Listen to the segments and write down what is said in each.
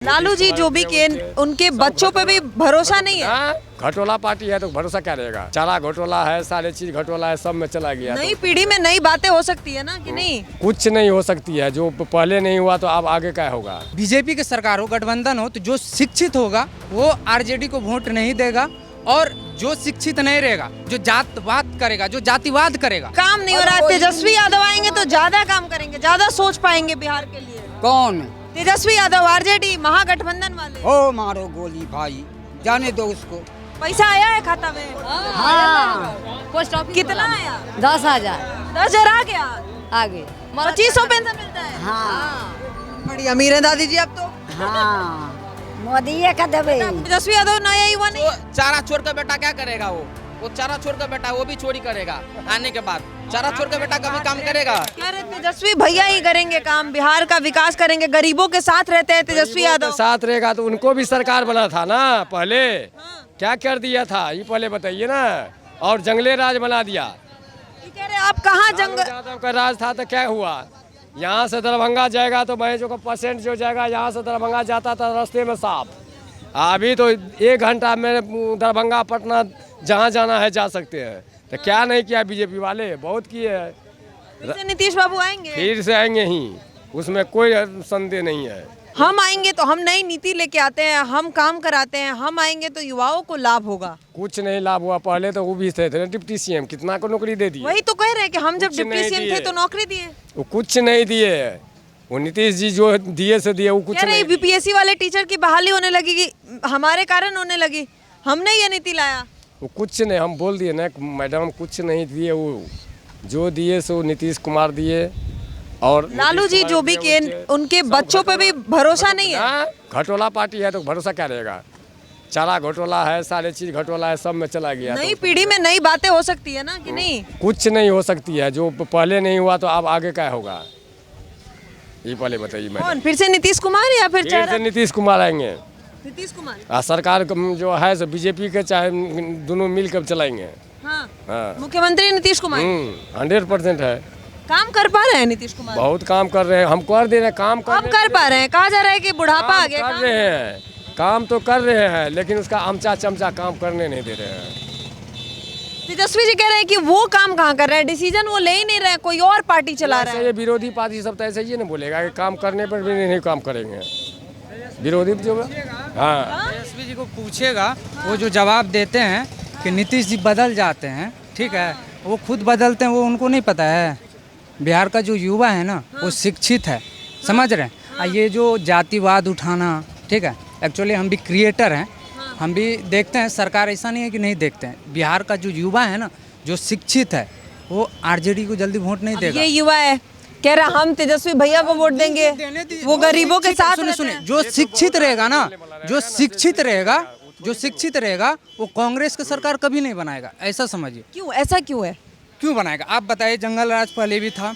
लालू जी जो भी किए उनके बच्चों पे भी भरोसा नहीं है। घटोला पार्टी है तो भरोसा क्या रहेगा। चारा घटोला है, सारे चीज घटोला है, सब में चला गया। नई पीढ़ी में नई बातें हो सकती है ना कि नहीं? कुछ नहीं हो सकती है, जो पहले नहीं हुआ तो अब आगे क्या होगा। बीजेपी की सरकार हो, गठबंधन हो, तो जो शिक्षित होगा वो आरजेडी को वोट नहीं देगा, और जो शिक्षित नहीं रहेगा, जो जातवाद करेगा, जो जातिवाद करेगा। काम नहीं हो रहा है, तेजस्वी यादव आएंगे तो ज्यादा काम करेंगे, ज्यादा सोच पाएंगे बिहार के लिए। कौन? तेजस्वी यादव, आरजेडी, महागठबंधन वाले। ओ मारो गोली भाई, जाने दो उसको। पैसा आया है खाता में? हाँ, पोस्ट ऑफिस कितना आया? 10,000 10,000 आ गया। आगे 2500 पेंशन मिलता है। हाँ बड़ी अमीर है दादी जी अब तो। हाँ, मोदी का दबे। तेजस्वी यादव नया युवा नहीं है। चारा छोड़ कर बेटा क्या करेगा? वो चारा छोड़ कर बेटा वो भी चोरी करेगा आने के बाद। चारा छोड़ कर बेटा कभी काम करेगा? कह रहे तेजस्वी भैया ही करेंगे काम, बिहार का विकास करेंगे, गरीबों के साथ रहते हैं तेजस्वी यादव। साथ रहेगा तो उनको भी सरकार बना था ना पहले। क्या कर दिया था ये पहले बताइए ना। और जंगले राज बना दिया। ये कह रहे आप कहाँ लालू यादव का राज था तो क्या हुआ। यहाँ से दरभंगा जाएगा तो भैंसों का परसेंट जो जाएगा, यहाँ से दरभंगा जाता था रास्ते में साफ। अभी तो 1 घंटा में दरभंगा पटना जहाँ जाना है जा सकते हैं। तो क्या नहीं किया बीजेपी वाले, बहुत किए हैं। फिर से नीतीश बाबू आएंगे। फिर से आएंगे ही, उसमें कोई संदेह नहीं है। हम आएंगे तो हम नई नीति लेके आते हैं, हम काम कराते हैं। हम आएंगे तो युवाओं को लाभ होगा। कुछ नहीं लाभ हुआ। पहले तो वो भी थे डिप्टी सीएम, कितना को नौकरी दे दी। वही तो कह रहे हैं कि हम जब कुछ डिप्टी नहीं सीएम थे दिए। तो नौकरी दिए। वो कुछ नहीं दिए। वो नीतीश जी जो दिए से दिए वो कुछ कह रहे नहीं। बीपीएससी वाले टीचर की बहाली होने लगी कि हमारे कारण होने लगी, हमने ये नीति लाया। वो कुछ नहीं, हम बोल दिए ना मैडम कुछ नहीं दिए। वो जो दिए सो नीतीश कुमार दिए। और लालू जी जो भी किए उनके बच्चों पे भी भरोसा नहीं है। घटोला पार्टी है तो भरोसा क्या रहेगा। चारा घटोला है, सारे चीज घटोला है, सब में चला गया। नई पीढ़ी में नई बातें हो सकती है ना कि नहीं? कुछ नहीं हो सकती है, जो पहले नहीं हुआ तो अब आगे क्या होगा ये पहले बताइए मैडम। कौन? फिर से नीतीश कुमार या फिर फिर से नीतीश कुमार आएंगे। नीतीश कुमार? सरकार जो है सो बीजेपी के चाहे दोनों मिलकर चलाएंगे। हाँ। हाँ। मुख्यमंत्री नीतीश कुमार 100% है। काम कर पा रहे हैं नीतीश कुमार? बहुत काम कर रहे हैं, हम कर दे रहे हैं काम अब कर पा रहे हैं। कहा जा रहा है कि बुढ़ापा आ गया। कर रहे हैं, काम तो कर रहे हैं, लेकिन उसका आमचा चमचा काम करने नहीं दे रहे हैं। तेजस्वी जी कह रहे हैं कि वो काम कहाँ कर रहे हैं, डिसीजन वो ले ही नहीं रहे हैं, कोई और पार्टी चला रहा ऐसे है। ये विरोधी पार्टी सब तो ऐसे ही ना बोलेगा कि काम करने पर भी नहीं काम करेंगे विरोधी जो। हाँ, तेजस्वी जी को पूछेगा, वो जो जवाब देते हैं कि नीतीश जी बदल जाते हैं, ठीक है, वो खुद बदलते हैं, वो उनको नहीं पता है। बिहार का जो युवा है ना वो शिक्षित है, समझ रहे हैं। ये जो जातिवाद उठाना, ठीक है, एक्चुअली हम भी क्रिएटर हैं, हम भी देखते हैं। सरकार ऐसा नहीं है कि नहीं देखते हैं। बिहार का जो युवा है ना, जो शिक्षित है, वो आरजेडी को जल्दी वोट नहीं देगा। ये युवा है कह रहा हम तेजस्वी भैया को वोट देंगे, वो गरीबों के साथ रहते सुनिए, हैं। जो शिक्षित रहेगा ना, जो शिक्षित रहेगा वो कांग्रेस की सरकार कभी नहीं बनाएगा, ऐसा समझिए। क्यों? ऐसा क्यों है? क्यों बनाएगा आप बताइए। जंगल राज पहले भी था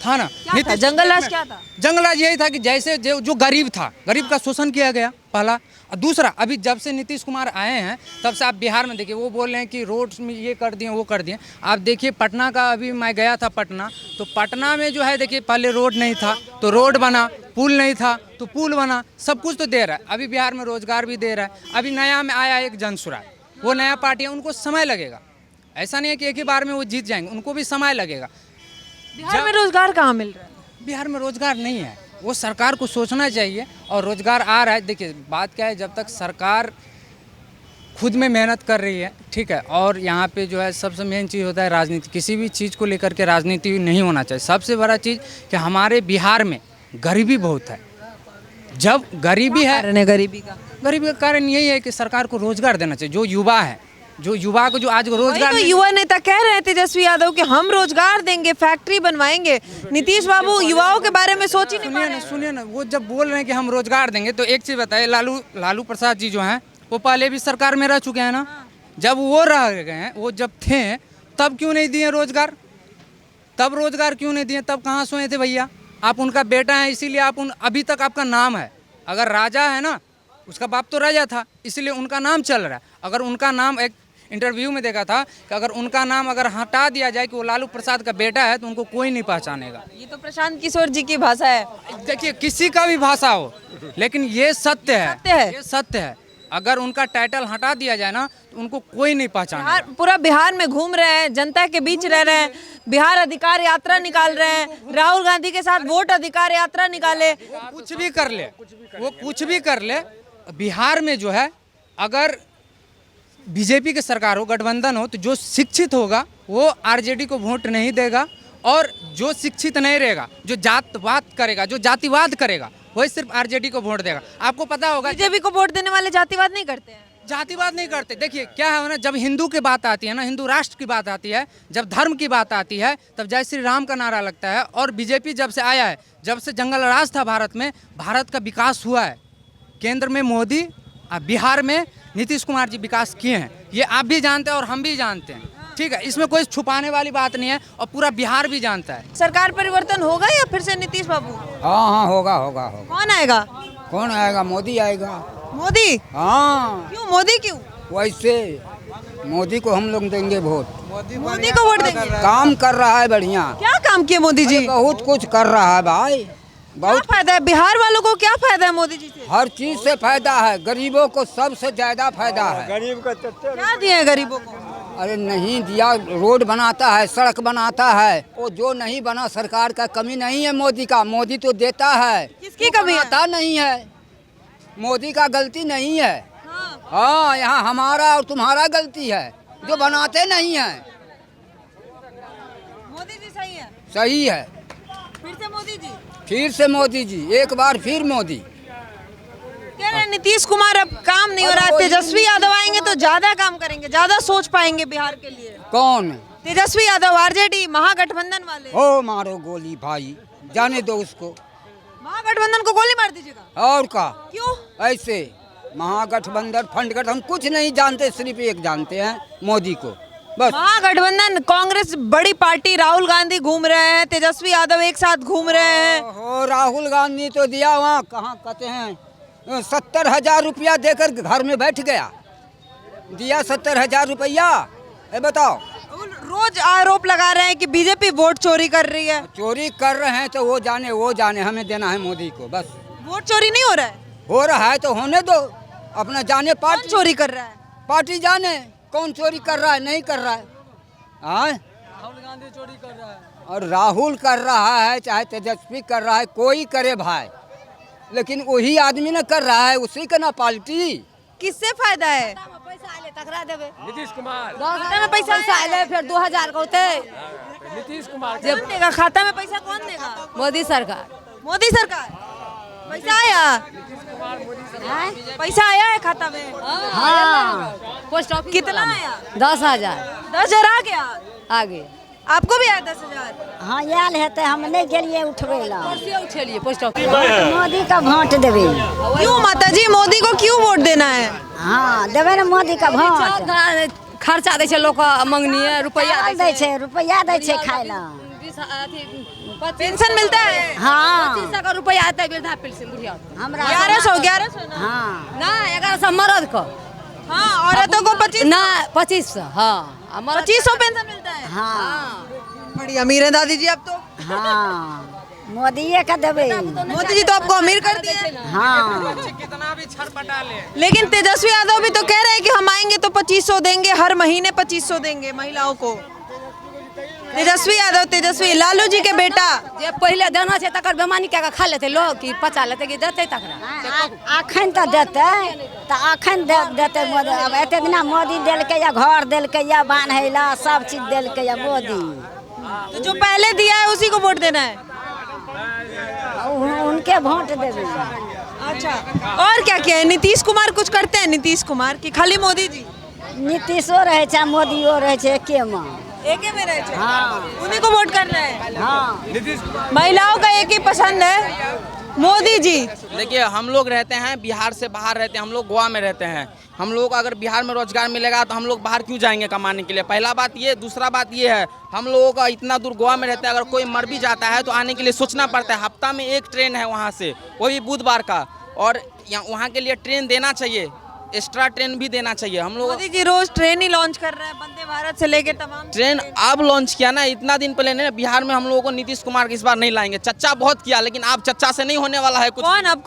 ना। क्या था? जंगल राज क्या था? जंगल राज यही था कि जैसे जो गरीब था, गरीब का शोषण किया गया पहला। और दूसरा, अभी जब से नीतीश कुमार आए हैं तब से आप बिहार में देखिए, वो बोल रहे हैं कि रोड में ये कर दिए वो कर दिए। आप देखिए पटना का, अभी मैं गया था पटना, तो पटना में जो है देखिए पहले रोड नहीं था तो रोड बना, पुल नहीं था तो पुल बना, सब कुछ तो दे रहा है। अभी बिहार में रोजगार भी दे रहा है। अभी नया में आया एक जनसुराज, वो नया पार्टी है, उनको समय लगेगा। ऐसा नहीं है कि एक ही बार में वो जीत जाएंगे, उनको भी समय लगेगा। बिहार में रोजगार कहाँ मिल रहा है? बिहार में रोजगार नहीं है, वो सरकार को सोचना चाहिए। और रोजगार आ रहा है। देखिए बात क्या है, जब तक सरकार खुद में मेहनत कर रही है, ठीक है, और यहाँ पे जो है सबसे मेन चीज़ होता है राजनीति। किसी भी चीज़ को लेकर के राजनीति नहीं होना चाहिए। सबसे बड़ा चीज़ कि हमारे बिहार में गरीबी बहुत है। जब गरीबी है, गरीबी का कारण यही है कि सरकार को रोजगार देना चाहिए। जो युवा है, जो युवा को जो आज रोजगार तो युवा नेता कह रहे हैं तेजस्वी यादव कि हम रोजगार देंगे, फैक्ट्री बनवाएंगे। नीतीश बाबू युवाओं के बारे में सोच ही नहीं पा रहे हैं। सुनिए ना, वो जब बोल रहे हैं कि हम रोजगार देंगे, तो एक चीज़ बताइए, लालू प्रसाद जी जो हैं वो पहले भी सरकार में रह चुके हैं ना। जब वो रह गए हैं, वो जब थे तब क्यों नहीं दिए रोजगार? तब रोजगार क्यों नहीं दिए? तब कहाँ सोए थे भैया? आप उनका बेटा है, इसीलिए आप अभी तक आपका नाम है। अगर राजा है ना, उसका बाप तो राजा था, इसलिए उनका नाम चल रहा है। अगर उनका नाम एक इंटरव्यू में देखा था कि अगर उनका नाम अगर हटा दिया जाए कि वो लालू प्रसाद का बेटा है तो उनको कोई नहीं पहचानेगा। ये तो प्रशांत किशोर जी की भाषा है। देखिए किसी का भी भाषा हो, लेकिन ये सत्य है, सत्य है। ये सत्य है। अगर उनका टाइटल हटा दिया जाए ना तो उनको कोई नहीं पहचानेगा। पूरा बिहार में घूम रहे हैं, जनता के बीच रह रहे हैं, बिहार अधिकार यात्रा निकाल रहे हैं, राहुल गांधी के साथ वोट अधिकार यात्रा निकाले। कुछ भी कर ले, वो कुछ भी कर ले, बिहार में जो है अगर बीजेपी की सरकार हो, गठबंधन हो, तो जो शिक्षित होगा वो आरजेडी को वोट नहीं देगा, और जो शिक्षित नहीं रहेगा, जो जातवाद करेगा, जो जातिवाद करेगा, वही सिर्फ आरजेडी को वोट देगा। आपको पता होगा बीजेपी को वोट देने वाले जातिवाद नहीं करते हैं। जातिवाद नहीं करते। देखिए क्या है ना, जब हिंदू की बात आती है ना, हिंदू राष्ट्र की बात आती है, जब धर्म की बात आती है, तब जय श्री राम का नारा लगता है। और बीजेपी जब से आया है, जब से जंगल राज था भारत में, भारत का विकास हुआ है। केंद्र में मोदी और बिहार में नीतीश कुमार जी विकास किए हैं, ये आप भी जानते हैं और हम भी जानते हैं, ठीक है। इसमें कोई छुपाने वाली बात नहीं है, और पूरा बिहार भी जानता है। सरकार परिवर्तन होगा या फिर से नीतीश बाबू? हाँ हाँ होगा होगा होगा। कौन आएगा? कौन आएगा? मोदी आएगा। मोदी? हाँ। क्यों मोदी क्यों? वैसे मोदी को हम लोग देंगे वोट। मोदी को वोट देंगे? काम कर रहा है बढ़िया। क्या काम किए मोदी जी? बहुत कुछ कर रहा है भाई, क्या बहुत। फायदा है बिहार वालों को? क्या फायदा है मोदी जी से? हर चीज से फायदा है, गरीबों को सबसे ज्यादा फायदा है। क्या दिए हैं गरीबों को? अरे नहीं दिया, रोड बनाता है, सड़क बनाता है, वो जो नहीं बना सरकार का कमी नहीं है मोदी का, मोदी तो देता है। किसकी कमी है? बनाता नहीं है, मोदी का गलती नहीं है। हाँ। हाँ, यहाँ हमारा और तुम्हारा गलती है, जो बनाते नहीं है। मोदी जी सही है? सही है। फिर से मोदी जी? फिर से मोदी जी, एक बार फिर मोदी। कह रहे हैं नीतीश कुमार अब काम नहीं हो रहा है, तेजस्वी यादव आएंगे तो ज्यादा काम करेंगे, ज्यादा सोच पाएंगे बिहार के लिए। कौन? तेजस्वी यादव, आरजेडी, महागठबंधन वाले। ओ मारो गोली भाई, जाने दो उसको। महागठबंधन को गोली मार दीजिएगा? और का? क्यों? ऐसे महागठबंधन फंड हम कुछ नहीं जानते, सिर्फ एक जानते हैं, मोदी को बस। महागठबंधन कांग्रेस बड़ी पार्टी, राहुल गांधी घूम रहे हैं, तेजस्वी यादव एक साथ घूम रहे हैं। ओहो, राहुल गांधी तो दिया वहाँ, कहाँ कहते हैं, 70,000 रुपया देकर घर में बैठ गया, दिया 70,000 रुपया। बताओ, रोज आरोप लगा रहे हैं कि बीजेपी वोट चोरी कर रही है। चोरी कर रहे हैं तो वो जाने, हमें देना है मोदी को बस। वोट चोरी नहीं हो रहा है? हो रहा है तो होने दो, अपना जाने। कौन पार्टी चोरी कर रहा है? पार्टी जाने कौन चोरी कर रहा है, नहीं कर रहा है। हाँ, राहुल गांधी चोरी कर रहा है, और राहुल कर रहा है, चाहे तेजस्वी कर रहा है, कोई करे भाई, लेकिन वही आदमी ना कर रहा है, उसी का ना पार्टी। किससे फायदा है? पैसा आले तकरा देबे, नीतीश कुमार, खाता में पैसा आले फिर 2000 का होते। नीतीश कुमार कौन देगा? खाता में पैसा कौन देगा? मोदी सरकार। मोदी सरकार। पैसा आया? पैसा आया है खाता में? हाँ, पोस्ट ऑफिस कितना आया? 10,000 10,000 आ गया? आगे। आपको भी आया 10,000? हाँ आयल है, हम नहीं गेलिए उठबे ला। उठेलिए पोस्ट ऑफिस। मोदी का वोट देवे। क्यों माता जी, मोदी को क्यों वोट देना है? हाँ देवे ना मोदी का वोट। खर्चा दे लोग मंगनी है, रुपया दे छे खाए ला। पेंशन मिलता है? हाँ 2500 का रुपया आता है वृद्धा पेंशन बुढ़िया। हमरा 1100 ना? हाँ ना 1100 मर्द को। हाँ, औरतों को 2500। ना 2500। हाँ 2500 पेंशन मिलता है। हाँ बड़ी अमीर है दादी जी अब तो। हाँ मोदी का देवे। मोदी जी तो आपको अमीर कर दिए। हाँ कितना भी छटपटा ले। लेकिन तेजस्वी यादव भी तो कह रहे हैं कि हम आएंगे तो 2500 देंगे, हर महीने 2500 देंगे महिलाओं को। तेजस्वी यादव, तेजस्वी लालू जी के बेटा। जे पहले देना छै तकर बेमानी क्या खा लेते लोग कि पचा लेते कि देते तकरा। अखन तो देते, तो अखन देते मोदी। अब एते दिना मोदी देलकै या घर देलकै या बांधैला सब चीज देलकै या मोदी। तो जो पहले दिया है उसी को वोट देना है? उनके वोट देवे। अच्छा, और क्या क्या है? नीतीश कुमार कुछ करते हैं? नीतीश कुमार की खाली मोदी जी? नीतीशो रहे छै मोदियो रहे छै, एके में। एक ही में रहे थे? हाँ उन्हीं को वोट करना है? हाँ महिलाओं का एक ही पसंद है, मोदी जी। देखिए हम लोग रहते हैं बिहार से बाहर रहते हैं, हम लोग गोवा में रहते हैं। हम लोग को अगर बिहार में रोजगार मिलेगा तो हम लोग बाहर क्यों जाएंगे कमाने के लिए? पहला बात ये। दूसरा बात ये है, हम लोगों का इतना दूर गोवा में रहते हैं, अगर कोई मर भी जाता है तो आने के लिए सोचना पड़ता है। हफ्ता में एक ट्रेन है वहाँ से, वो भी बुधवार का, और वहाँ के लिए ट्रेन देना चाहिए। एक्स्ट्रा ट्रेन भी देना चाहिए हम लोग। मोदी जी रोज ट्रेन ही लॉन्च कर रहे हैं, वंदे भारत से लेके तमाम ट्रेन अब लॉन्च किया ना, इतना दिन पहले नहीं। बिहार में हम लोगों को नीतीश कुमार इस बार नहीं लाएंगे। चच्चा बहुत किया, लेकिन अब चच्चा से नहीं होने वाला है कुछ। कौन अब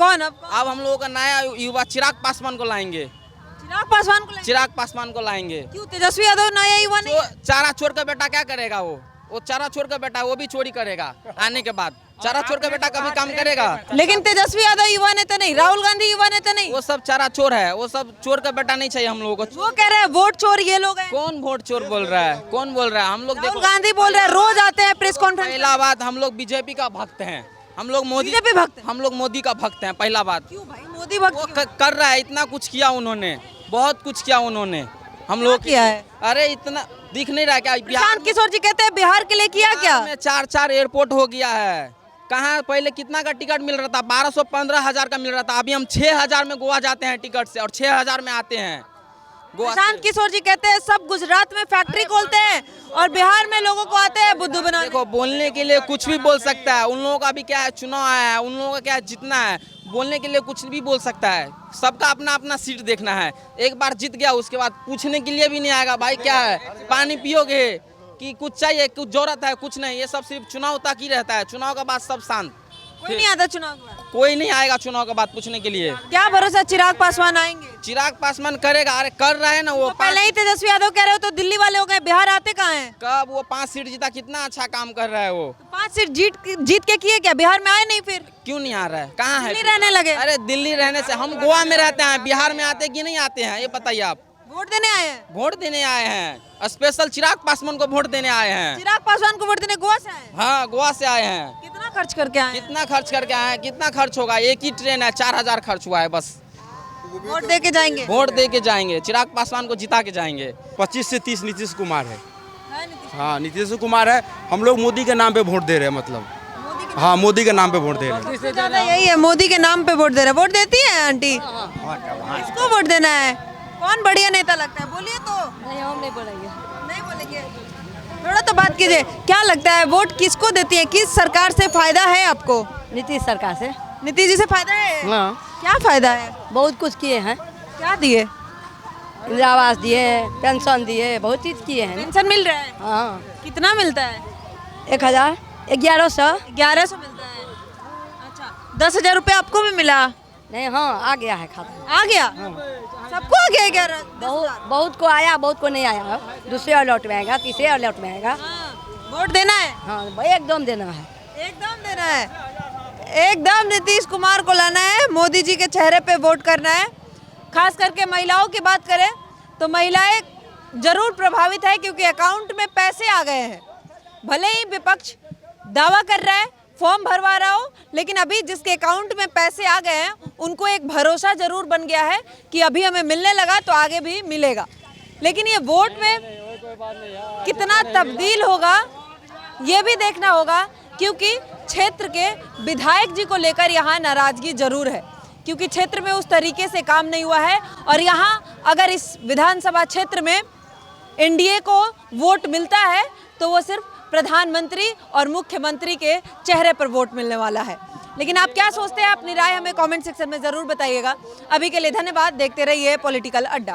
अब हम लोगों का नया युवा चिराग पासवान को लाएंगे। चिराग पासवान को लाएंगे? चिराग पासवान को लाएंगे। क्यों? तेजस्वी यादव नया युवा नहीं है? चारा चोर का बेटा क्या करेगा? वो चारा चोर का बेटा, वो भी चोरी करेगा आने के बाद। चारा चोर का बेटा कभी काम करेगा? लेकिन तेजस्वी यादव युवा नेता नहीं, राहुल गांधी युवा नेता नहीं। वो सब चारा चोर है, वो सब चोर का बेटा नहीं चाहिए हम लोगों को। वो कह रहे हैं वोट चोर ये लोग हैं। कौन वोट चोर बोल रहा है? कौन बोल रहा है? हम लोग राहुल गांधी बोल रहे हैं, रोज आते हैं प्रेस कॉन्फ्रेंस। पहला बात, हम लोग बीजेपी का भक्त हैं। हम लोग मोदी बीजेपी भक्त? हम लोग मोदी का भक्त हैं। पहला बात। क्यों भाई मोदी भक्त? वो कर रहा है, इतना कुछ किया उन्होंने, बहुत कुछ किया उन्होंने हम लोग किया है? अरे इतना दिख नहीं रहा क्या? प्रशांत किशोर जी कहते हैं बिहार के लिए किया क्या? में 4 एयरपोर्ट हो गया है। कहाँ पहले कितना का टिकट मिल रहा था? 1200-15,000 का मिल रहा था। अभी हम 6,000 में गोवा जाते हैं टिकट से, और 6,000 में आते हैं गोवा से। प्रशांत किशोर जी कहते हैं सब गुजरात में फैक्ट्री खोलते हैं और बिहार में लोगों को आते हैं बुद्धू बनाने। देखो, बोलने के लिए कुछ भी बोल सकता है। उन लोगों का भी क्या है, चुनाव आया है, उन लोगों का क्या है, जीतना है। बोलने के लिए कुछ भी बोल सकता है। सबका अपना अपना सीट देखना है। एक बार जीत गया, उसके बाद पूछने के लिए भी नहीं आएगा। भाई क्या है, पानी पियोगे कि कुछ चाहिए, कुछ जरूरत है, कुछ नहीं। ये सब सिर्फ चुनाव तक ही रहता है। चुनाव के बाद सब शांत। कोई नहीं आता चुनाव के बाद? कोई नहीं आएगा चुनाव के बाद पूछने के लिए। क्या भरोसा चिराग पासवान आएंगे? चिराग पासवान करेगा। अरे कर रहा है ना वो। पहले ही तेजस्वी यादव कह रहे हो तो दिल्ली वाले हो गए, बिहार आते कहाँ हैं? कब वो 5 सीट जीता, कितना अच्छा काम कर रहा है वो। 5 सीट जीत के किए क्या? बिहार में आए नहीं फिर? क्यों नहीं आ रहा है? कहाँ है? दिल्ली रहने लगे? अरे दिल्ली रहने से, हम गोवा में रहते हैं, बिहार में आते कि नहीं आते हैं ये बताइए आप। वोट देने आए हैं? वोट देने आए हैं, स्पेशल चिराग पासवान को वोट देने आए हैं। चिराग पासवान को वोट देने गोवा से आए हैं? हाँ, गोवा से आए हैं। कितना खर्च करके आए हैं? कितना खर्च करके आए हैं? कितना खर्च होगा? एक ही ट्रेन है, 4,000 खर्च हुआ है बस। वोट दे के जाएंगे? वोट दे के जाएंगे, चिराग पासवान को जिता के जाएंगे। 25 से 30 नीतीश कुमार है। हाँ, नीतीश कुमार है। हम लोग मोदी के नाम पे वोट दे रहे हैं, मतलब हाँ, मोदी के नाम पे वोट दे रहे हैं। सबसे ज्यादा यही है, मोदी के नाम पे वोट दे रहे हैं। वोट देती है आंटी? किसको वोट देना है? कौन बढ़िया नेता लगता है? बोलिए तो। नहीं, हम नहीं बोलेंगे। नहीं बोलेंगे? थोड़ा तो बात कीजिए। क्या लगता है वोट किसको देती है? किस सरकार से फायदा है आपको? नीतीश सरकार से नीतीश जी से फायदा है? क्या फायदा है? बहुत कुछ किए हैं। क्या दिए? इंदिरा आवास दिए, पेंशन दिए, बहुत चीज किए हैं। पेंशन मिल रहा है? हाँ, कितना मिलता है? 1,000, 1,100। 1100 मिलता है। अच्छा, 10,000 रुपये आपको भी मिला? नहीं, हाँ, आ गया है खाता। आ गया? सबको आ गया 11? बहुत को आया, बहुत को नहीं आया। दूसरे अलॉट में आएगा, तीसरे अलॉट में आएगा। वोट देना है? हाँ, भाई एकदम देना है। एकदम देना है। एकदम नीतीश कुमार को लाना है, मोदी जी के चेहरे पे वोट करना है। खास करके महिलाओं की बात करें तो महिलाएं जरूर प्रभावित है, क्योंकि अकाउंट में पैसे आ गए हैं। भले ही विपक्ष दावा कर रहा है, फॉर्म भरवा रहा हो, लेकिन अभी जिसके अकाउंट में पैसे आ गए हैं उनको एक भरोसा जरूर बन गया है कि अभी हमें मिलने लगा तो आगे भी मिलेगा। लेकिन ये वोट में कितना तब्दील होगा ये भी देखना होगा, क्योंकि क्षेत्र के विधायक जी को लेकर यहाँ नाराजगी जरूर है, क्योंकि क्षेत्र में उस तरीके से काम नहीं हुआ है। और यहाँ अगर इस विधानसभा क्षेत्र में एनडीए को वोट मिलता है तो वो सिर्फ प्रधानमंत्री और मुख्यमंत्री के चेहरे पर वोट मिलने वाला है। लेकिन आप क्या सोचते हैं? अपनी राय हमें कमेंट सेक्शन में ज़रूर बताइएगा। अभी के लिए धन्यवाद। देखते रहिए पॉलिटिकल अड्डा।